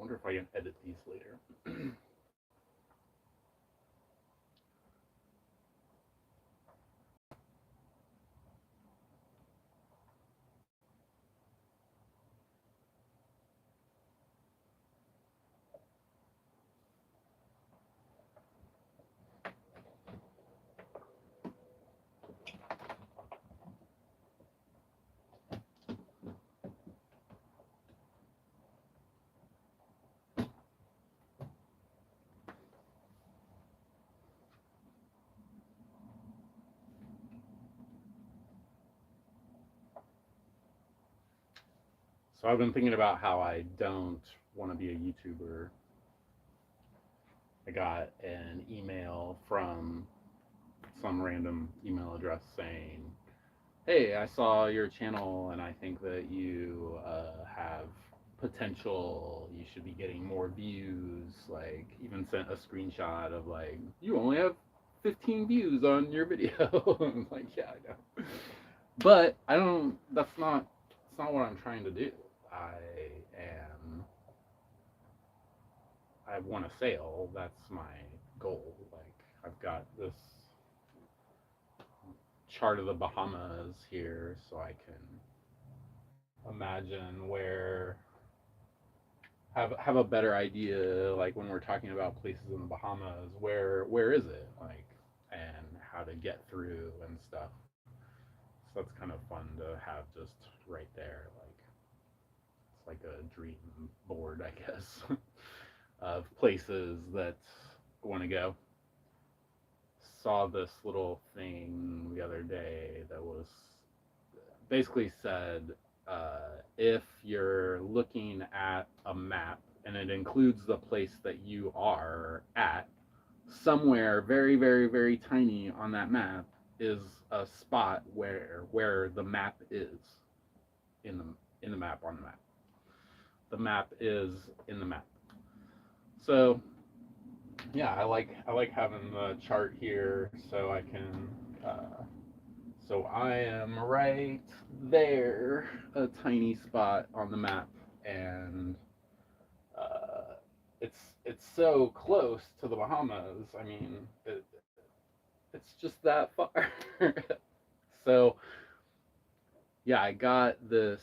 wonder if I can edit these later. So I've been thinking about how I don't want to be a YouTuber. I got an email from some random email address saying, "Hey, I saw your channel and I think that you have potential. You should be getting more views." Like, even sent a screenshot of like, "You only have 15 views on your video." I'm like, "Yeah, I know." But I don't. That's not what I'm trying to do. I want a sale. That's my goal. Like, I've got this chart of the Bahamas here, so I can imagine where have a better idea. Like, when we're talking about places in the Bahamas, where is it? Like, and how to get through and stuff. So that's kind of fun to have just right there. Like, it's like a dream board, I guess, of places that I want to go. Saw this little thing the other day that was basically said, if you're looking at a map and it includes the place that you are at, somewhere very, very, very tiny on that map is a spot where the map is in the map on the map. The map is in the map. So yeah, I like having the chart here so I can. So I am right there, a tiny spot on the map, and it's so close to the Bahamas. I mean, it's just that far. So yeah, I got this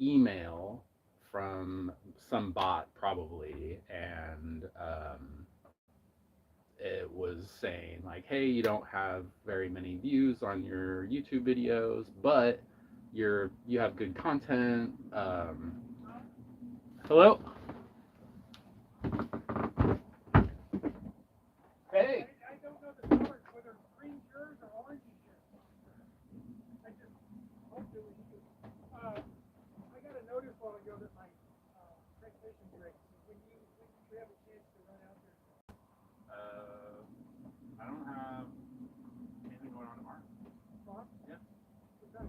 email from some bot probably, and it was saying like, "Hey, you don't have very many views on your YouTube videos, but you have good content." Hello. Hey. I don't know the colors, whether it's green yours or orange yours. I just hope it was you. I got a notice while ago that my transmission breaks. When you have a chance to run out there. I don't have anything going on tomorrow. Tomorrow? Yeah. What time?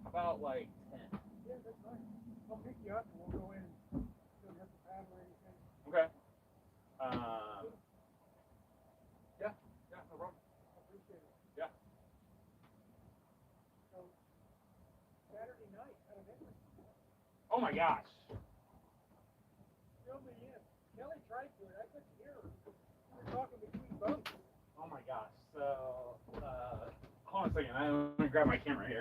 About like 10. Yeah, that's fine. I'll pick you up and we'll go in. You don't have to paddle or anything. Okay. Yeah, no problem. I appreciate it. Yeah. So, Saturday night, out of England. Oh my gosh. Fill me in. Kelly tried to it. I couldn't hear her. We were talking between boats. Oh my gosh. So, hold on a second. I'm gonna grab my camera here.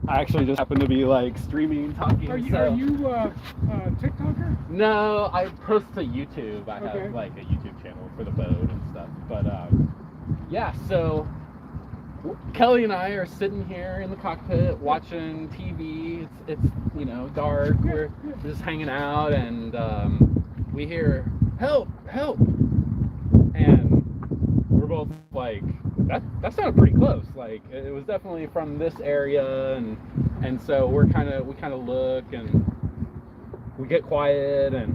I actually just happen to be like streaming, talking. Are you TikToker? No, I post to YouTube. I Okay. have like a YouTube channel for the boat and stuff. But yeah, so Kelly and I are sitting here in the cockpit watching TV. It's dark. We're just hanging out, and we hear help, help, and we're both like, that sounded pretty close. Like, it was definitely from this area, and so we kind of look, and we get quiet, and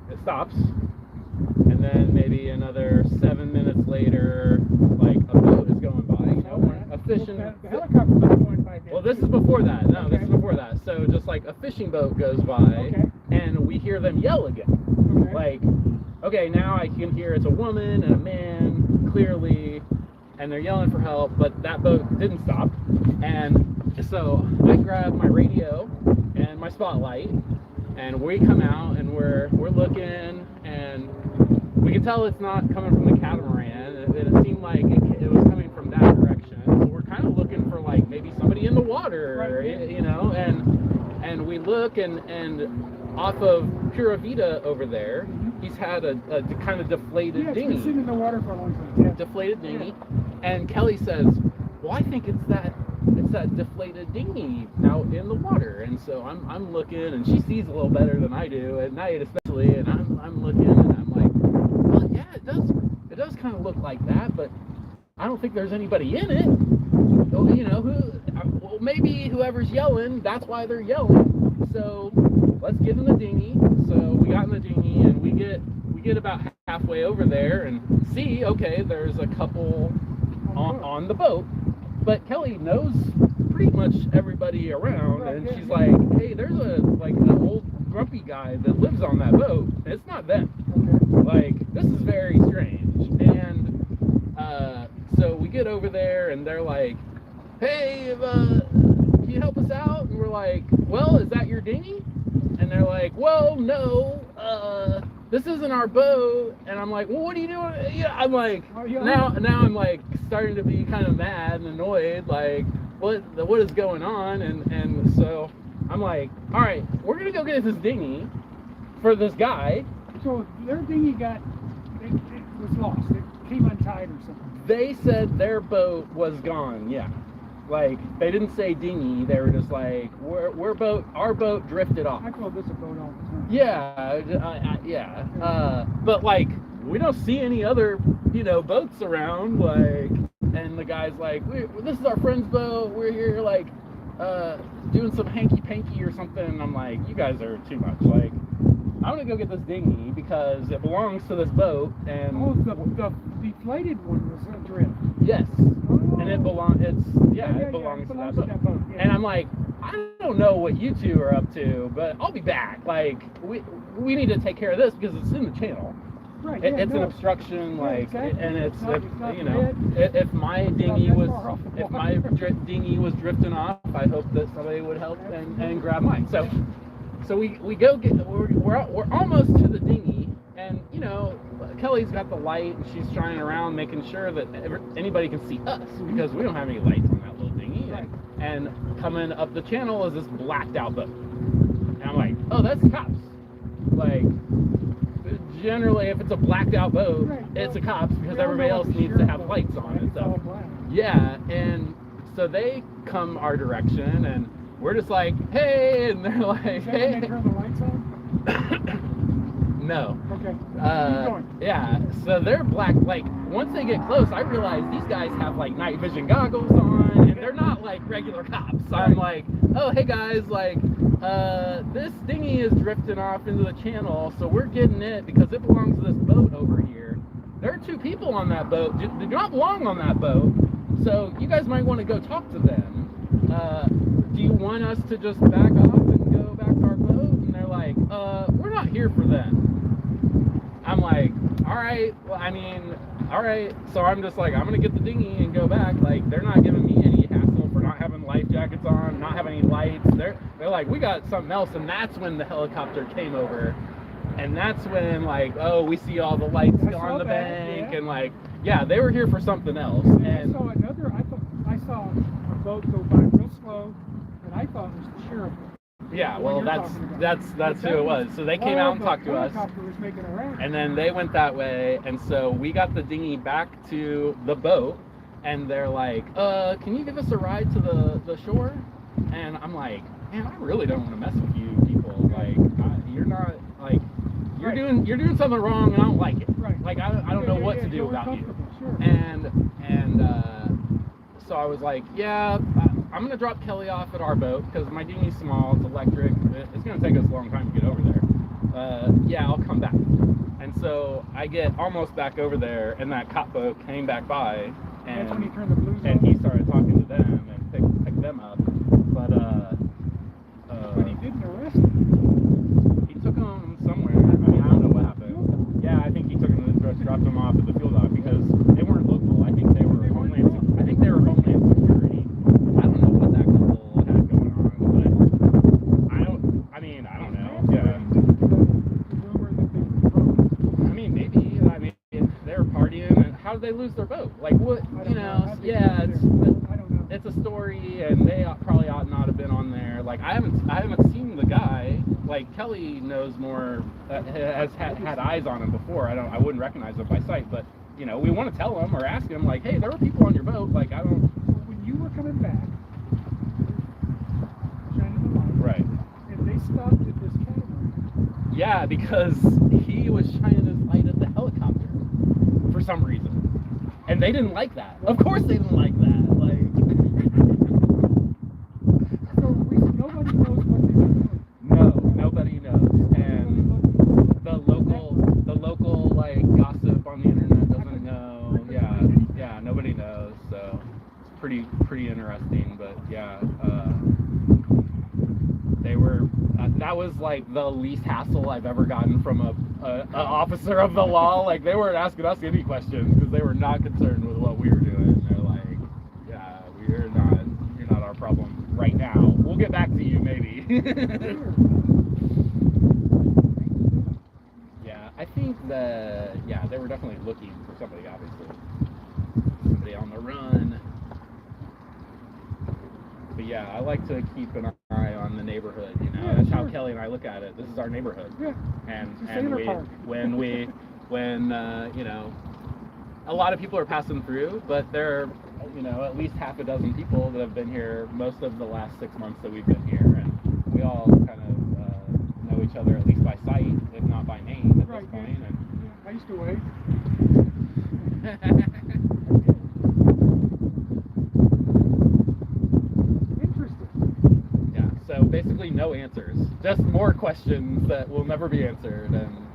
it stops, and then maybe another 7 minutes later, like, a boat is going by, a fishing. The helicopter was going by there. Well, this is before that. No, Okay. this is before that. So just like a fishing boat goes by, Okay. and we hear them yell again. Okay. Like, okay, now I can hear it's a woman and a man clearly, and they're yelling for help, but that boat didn't stop. And so I grab my radio and my spotlight, and we come out and we're looking, and we can tell it's not coming from the catamaran. It seemed like it was coming from that direction. So we're kind of looking for like maybe somebody in the water, you know, and we look, and off of Pura Vida over there, he's had a kind of deflated dinghy. It's been sitting in the water for a long time. Yeah. Deflated dinghy. And Kelly says, well, I think it's that deflated dinghy out in the water. And so I'm looking, and she sees a little better than I do at night, especially. And I'm looking, and I'm like, well, yeah, it does kind of look like that, but I don't think there's anybody in it. You know, well, maybe whoever's yelling, that's why they're yelling. So let's get in the dinghy. So we got in the dinghy, and we get about halfway over there and see, okay, there's a couple on the boat, but Kelly knows pretty much everybody around, and she's like, hey, there's an old grumpy guy that lives on that boat. It's not them. Like, this is very strange. And so we get over there, and they're like, hey, can you help us out? And we're like, well, is that your dinghy? And they're like, well, no, this isn't our boat. And I'm like, well, what are you doing? Yeah, I'm like, now I'm like starting to be kind of mad and annoyed, like, what is going on? And so I'm like, all right, we're gonna go get this dinghy for this guy. So their dinghy it was lost. It came untied or something. They said their boat was gone. Yeah. Like, they didn't say dinghy, they were just like, our boat drifted off. I call this a boat all the time. Yeah, but like, we don't see any other, you know, boats around, like, and the guy's like, this is our friend's boat, we're here, like, doing some hanky-panky or something, and I'm like, you guys are too much, like, I'm gonna go get this dinghy because it belongs to this boat, and... Oh, the deflated one was adrift. Yes. Oh. And it belongs to that boat. Yeah. And I'm like, I don't know what you two are up to, but I'll be back. Like, we need to take care of this because it's in the channel. Right. It's an obstruction, like, exactly. And it's you know, if my dinghy was drifting off, I hope that somebody would help and grab mine. So we go we're almost to the dinghy, and you know, Kelly's got the light, and she's trying around making sure that anybody can see us, because we don't have any lights on that little dinghy. Right. And coming up the channel is this blacked out boat, and I'm like, oh, that's cops. Like, generally, if it's a blacked out boat, it's a cops, because everybody else needs to have lights on and stuff. Yeah, and so they come our direction, and we're just like, hey, and they're like, hey. They turn the lights on? No. Okay. Keep going. Yeah, so they're black. Like, once they get close, I realize these guys have like night vision goggles on, and they're not like regular cops. So I'm like, oh, hey guys, like, this dinghy is drifting off into the channel, so we're getting it because it belongs to this boat over here. There are two people on that boat. They do not belong on that boat, so you guys might want to go talk to them. Do you want us to just back off and go back to our boat? And they're like, we're not here for them. I'm like, all right, well, I mean, all right. So I'm just like, I'm going to get the dinghy and go back. Like, they're not giving me any hassle for not having life jackets on, not having any lights. They're like, we got something else. And that's when the helicopter came over. And that's when, like, oh, we see all the lights on the bank. And like, yeah, they were here for something else. And I saw a boat go by real slow, and I thought it was the sheriff. Yeah, well, that's who it was. So they came out and talked to us, and then they went that way, and so we got the dinghy back to the boat, and they're like, can you give us a ride to the shore? And I'm like, man, I really don't want to mess with you people. Like, you're not, like, you're doing something wrong, and I don't like it. Right. Like, I don't know what to do about you. Sure. And so I was like, yeah, I'm gonna drop Kelly off at our boat because my dinghy's small, it's electric, it's gonna take us a long time to get over there. Yeah, I'll come back. And so I get almost back over there, and that cop boat came back by, and that's when he turned the blues and he started talking to them and picked them up. But he didn't arrest them. He took them somewhere. I mean, I don't know what happened. Yeah, I think he took them, dropped them off at the fuel dock because they weren't local. I think they were only they lose their boat? Like, what, I you don't know. know, I'd be yeah, concerned. I don't know. it's a story, and they probably ought not have been on there. Like, I haven't seen the guy. Like, Kelly knows more, has had eyes on him before. I wouldn't recognize him by sight, but, you know, we want to tell him or ask him, like, hey, there were people on your boat. Like, I don't. So when you were coming back, shining the light, Right. and they stopped at this catamaran. Yeah, because he was shining his light at the helicopter for some reason. And they didn't like that. Of course they didn't like that. Like, So nobody knows what they were doing. no, nobody knows. And the local like gossip on the internet doesn't know. Yeah, nobody knows. So it's pretty interesting. But yeah, they were. That was like the least hassle I've ever gotten from a officer of the law. Like, they weren't asking us any questions because they were not concerned with what we were doing. They're like, yeah, you're not our problem right now. We'll get back to you maybe. Yeah, I think that, yeah, they were definitely looking for somebody, obviously. Somebody on the run. But yeah, I like to keep an eye on the neighborhood, you know. Yeah, That's sure. how Kelly and I look at it. This is our neighborhood. Yeah. And It's a sailor park. when you know, a lot of people are passing through, but there are, you know, at least half a dozen people that have been here most of the last 6 months that we've been here, and we all kind of know each other at least by sight, if not by name at Right, this point. yeah. And Yeah, I used to wait. Interesting. yeah, so basically no answers, just more questions that will never be answered. And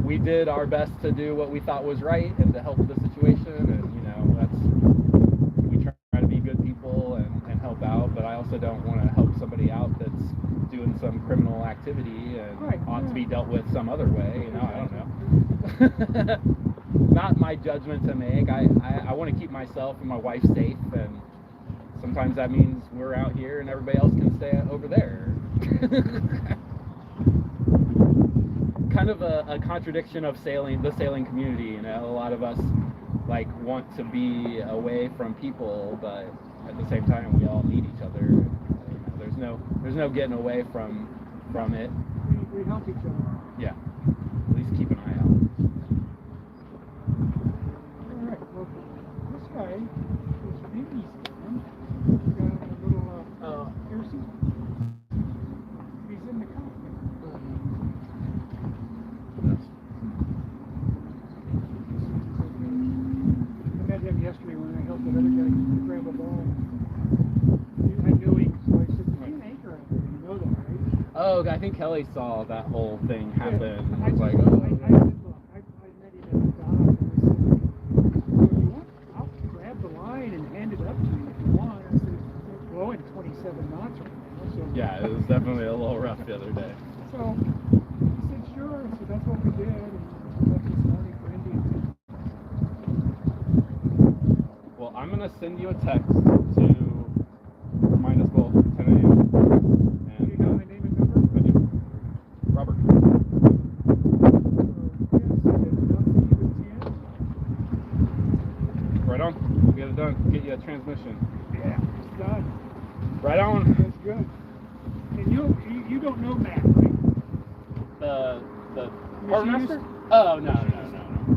we did our best to do what we thought was right and to help the situation, and you know, we try to be good people and help out, but I also don't want to help somebody out that's doing some criminal activity and Right, ought yeah. to be dealt with some other way, you know. I don't know. Not my judgment to make. I want to keep myself and my wife safe, and sometimes that means we're out here and everybody else can stay over there. Kind of a contradiction of the sailing community, you know. A lot of us like want to be away from people, but at the same time we all need each other. You know, there's no getting away from it. We help each other. Yeah, at least keep an eye out. All right. Well, this guy is from Easy, man. He's got a little piercing. He's in the cockpit. I met him yesterday when I helped that other guy grab a ball. I knew him, so I said, "There's an anchor out there. You know that, right?" Oh, I think Kelly saw that whole thing happen. Yeah. I was like, I oh. said, look, I met him at the dock, and I said, "So you want? I'll grab the line and hand it up to you if you want." I said, "It's blowing 27 knots right now, so." Yeah, it was definitely a little rough the other day. So he said, "Sure." So that's what we did, and left this morning for Indian. Well, I'm gonna send you a text to remind us both 10 a.m. Do you know my name and number? I do. Robert. Right on. We'll get it done. Get you a transmission. Yeah, it's done. Right on. That's good. And you don't know Matt, right? The Machinist? quartermaster? Oh no.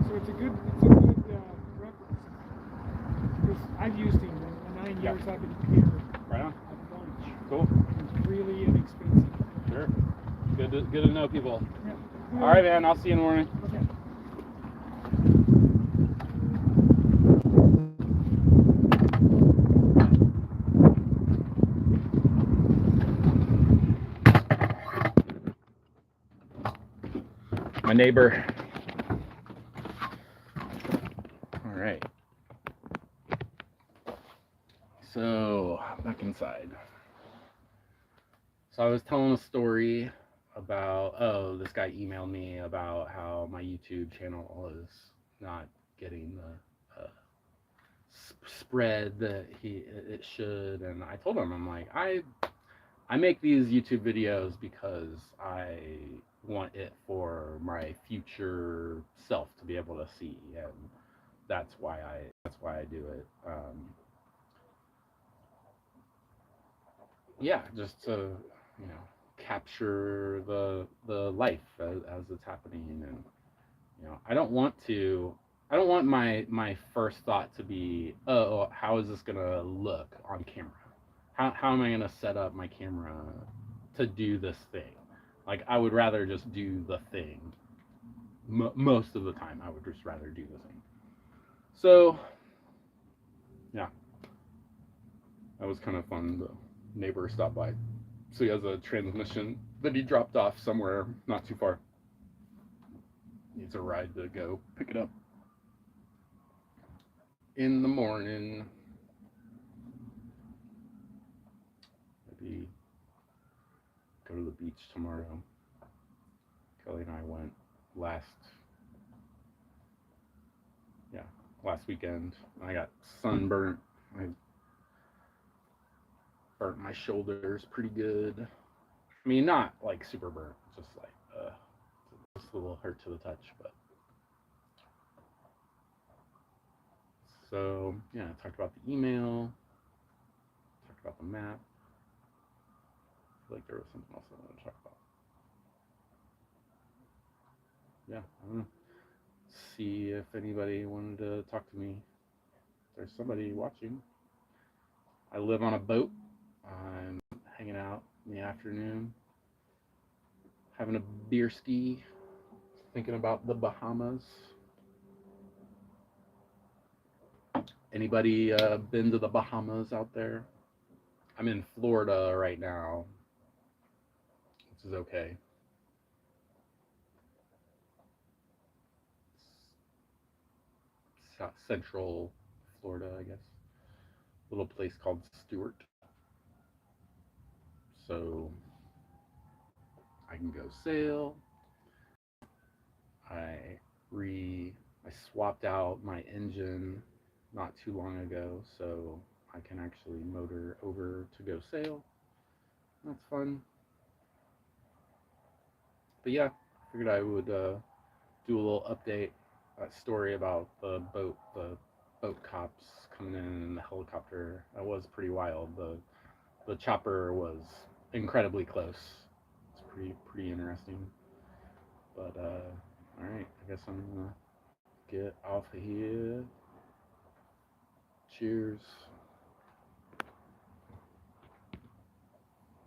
So it's a good reference. Because I've used him in the 9 years I've been here. Right on. A bunch. Cool. It's really inexpensive. Sure. Good to know people. Yeah. All right, man. I'll see you in the morning. Okay. My neighbor. All right. So, back inside. So I was telling a story about, this guy emailed me about how my YouTube channel is not getting the spread that it should, and I told him, I'm like, I make these YouTube videos because I want it for my future self to be able to see, and that's why I do it. Yeah, just to capture the life as it's happening, and I don't want my first thought to be, oh, how is this gonna look on camera? How am I gonna set up my camera to do this thing? Like, I would rather just do the thing. Most of the time, I would just rather do the thing. So yeah, that was kind of fun. The neighbor stopped by, so he has a transmission that he dropped off somewhere not too far. Needs a ride to go pick it up in the morning. Maybe go to the beach tomorrow. Kelly and I went last, yeah, last weekend. I got sunburnt. I burnt my shoulders pretty good. I mean, not like super burnt, just like just a little hurt to the touch. But so yeah, I talked about the email, talked about the map. I feel like there was something else I wanted to talk about. Yeah, I don't know. See if anybody wanted to talk to me. There's somebody watching. I live on a boat. I'm hanging out in the afternoon, having a beer ski, thinking about the Bahamas. Anybody been to the Bahamas out there? I'm in Florida right now, which is okay. Central Florida, I guess. A little place called Stewart. So I can go sail. I re I swapped out my engine not too long ago, so I can actually motor over to go sail. That's fun. But yeah, I figured I would do a little update. That story about the boat cops coming in the helicopter. That was pretty wild. The chopper was incredibly close. It's pretty interesting. But all right, I guess I'm gonna get off of here. Cheers.